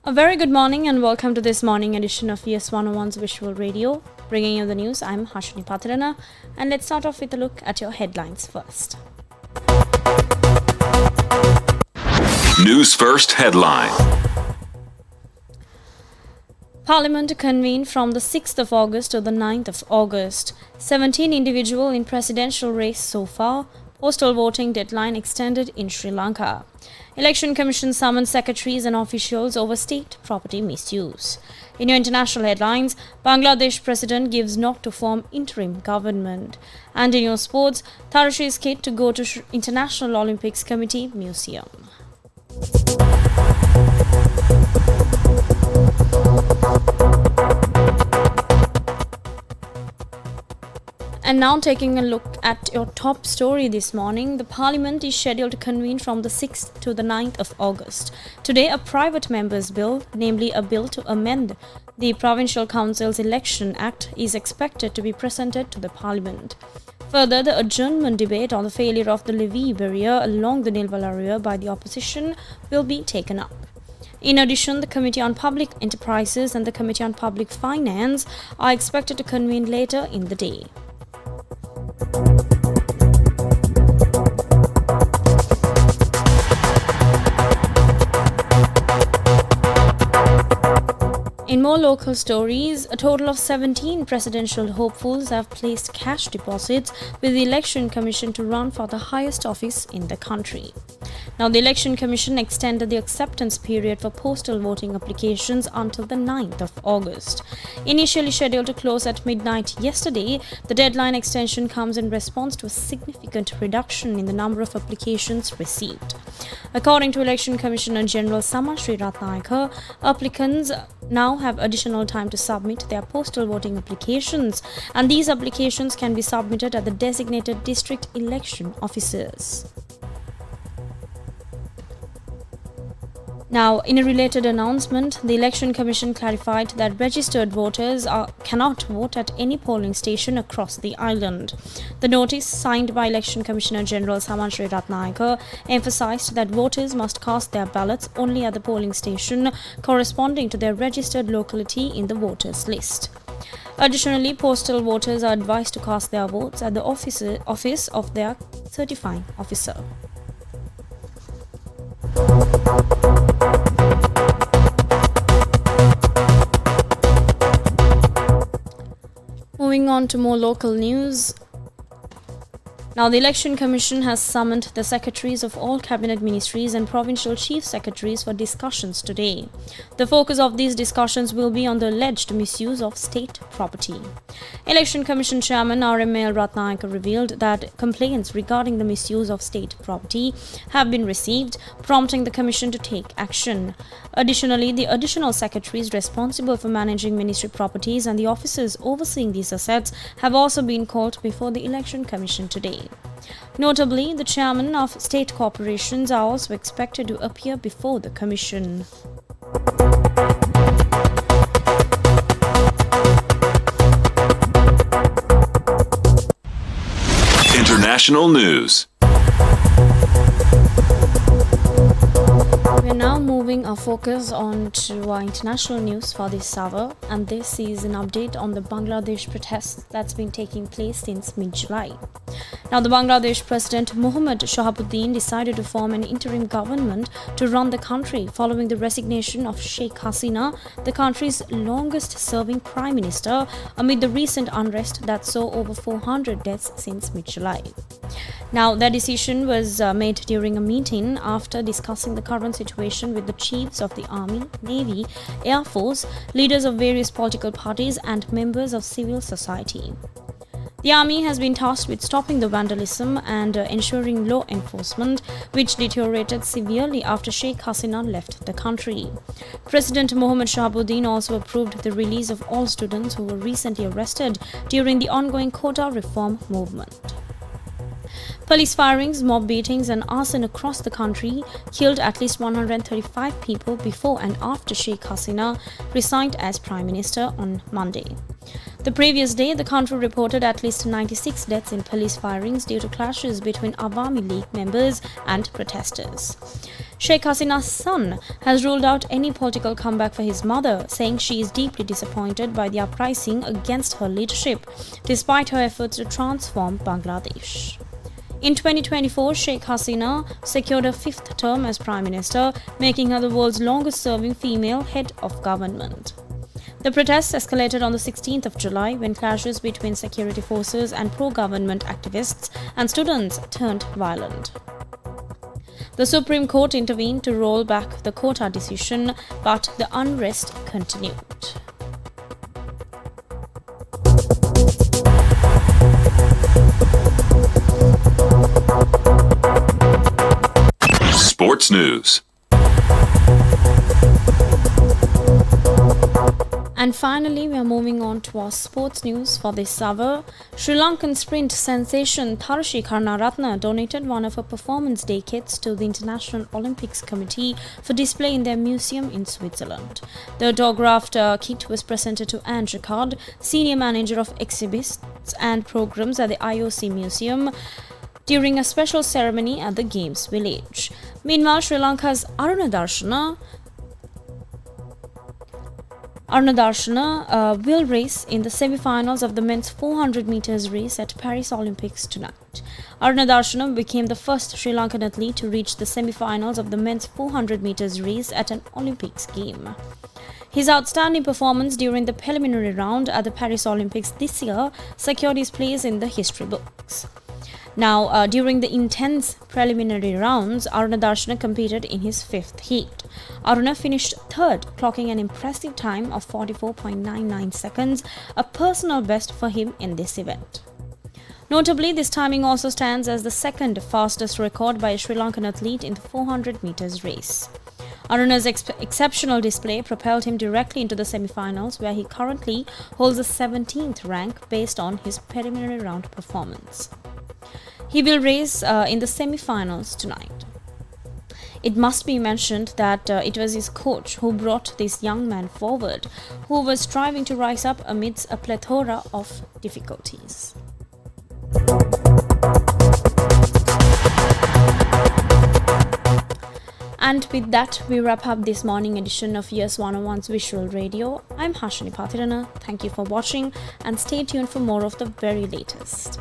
A very good morning and welcome to this morning edition of ES 101's Visual Radio. Bringing you the news, I'm Hashini Patirana, and let's start off with a look at your headlines first. News First headline. Parliament convened from the 6th of August to the 9th of August. 17 individual in presidential race so far. Postal voting deadline extended in Sri Lanka. Election Commission summoned secretaries and officials over state property misuse. In your international headlines, Bangladesh president gives nod to form interim government. And in your sports, Tarashi's kid to go to International Olympics Committee Museum. And now taking a look at your top story this morning, the Parliament is scheduled to convene from the 6th to the 9th of August. Today, a private member's bill, namely a bill to amend the Provincial Council's Election Act, is expected to be presented to the Parliament. Further, the adjournment debate on the failure of the levee barrier along the Nilwal area by the opposition will be taken up. In addition, the Committee on Public Enterprises and the Committee on Public Finance are expected to convene later in the day. In more local stories, a total of 17 presidential hopefuls have placed cash deposits with the Election Commission to run for the highest office in the country. Now, the Election Commission extended the acceptance period for postal voting applications until the 9th of August. Initially scheduled to close at midnight yesterday, the deadline extension comes in response to a significant reduction in the number of applications received. According to Election Commissioner General Ratnayaka, applicants now have additional time to submit their postal voting applications, and these applications can be submitted at the designated district election offices. Now, in a related announcement, the Election Commission clarified that registered voters cannot vote at any polling station across the island. The notice, signed by Election Commissioner General Ratnayaka, emphasized that voters must cast their ballots only at the polling station corresponding to their registered locality in the voters list. Additionally, postal voters are advised to cast their votes at the office of their certifying officer. Moving on to more local news. Now, the Election Commission has summoned the secretaries of all cabinet ministries and provincial chief secretaries for discussions today. The focus of these discussions will be on the alleged misuse of state property. Election Commission Chairman RML Ratnayaka revealed that complaints regarding the misuse of state property have been received, prompting the Commission to take action. Additionally, the additional secretaries responsible for managing ministry properties and the officers overseeing these assets have also been called before the Election Commission today. Notably, the chairmen of state corporations are also expected to appear before the Commission. International news. We are now moving our focus on to our international news for this hour, and this is an update on the Bangladesh protests that's been taking place since mid-July. Now, the Bangladesh President Mohamed Shahabuddin decided to form an interim government to run the country following the resignation of Sheikh Hasina, the country's longest-serving prime minister, amid the recent unrest that saw over 400 deaths since mid-July. Now, that decision was made during a meeting after discussing the current situation with the chiefs of the Army, Navy, Air Force, leaders of various political parties, and members of civil society. The army has been tasked with stopping the vandalism and ensuring law enforcement, which deteriorated severely after Sheikh Hasina left the country. President Mohamed Shahabuddin also approved the release of all students who were recently arrested during the ongoing quota reform movement. Police firings, mob beatings, and arson across the country killed at least 135 people before and after Sheikh Hasina resigned as Prime Minister on Monday. The previous day, the country reported at least 96 deaths in police firings due to clashes between Awami League members and protesters. Sheikh Hasina's son has ruled out any political comeback for his mother, saying she is deeply disappointed by the uprising against her leadership, despite her efforts to transform Bangladesh. In 2024, Sheikh Hasina secured her fifth term as Prime Minister, making her the world's longest-serving female head of government. The protests escalated on the 16th of July when clashes between security forces and pro-government activists and students turned violent. The Supreme Court intervened to roll back the quota decision, but the unrest continued. Sports news. And finally, we are moving on to our sports news for this hour. Sri Lankan sprint sensation Tharshi Karnaratne donated one of her Performance Day kits to the International Olympics Committee for display in their museum in Switzerland. The autographed kit was presented to Anne Ricard, Senior Manager of Exhibits and Programs at the IOC Museum, during a special ceremony at the Games Village. Meanwhile, Sri Lanka's Aruna Darshana will race in the semi-finals of the men's 400 meters race at Paris Olympics tonight. Aruna Darshana became the first Sri Lankan athlete to reach the semi-finals of the men's 400 meters race at an Olympics game. His outstanding performance during the preliminary round at the Paris Olympics this year secured his place in the history books. Now, during the intense preliminary rounds, Aruna Darshana competed in his fifth heat. Aruna finished third, clocking an impressive time of 44.99 seconds, a personal best for him in this event. Notably, this timing also stands as the second fastest record by a Sri Lankan athlete in the 400 meters race. Aruna's exceptional display propelled him directly into the semi-finals, where he currently holds the 17th rank based on his preliminary round performance. He will race in the semi-finals tonight. It must be mentioned that it was his coach who brought this young man forward, who was striving to rise up amidst a plethora of difficulties. And with that, we wrap up this morning edition of US 101's Visual Radio. I'm Hashini Pathirana. Thank you for watching and stay tuned for more of the very latest.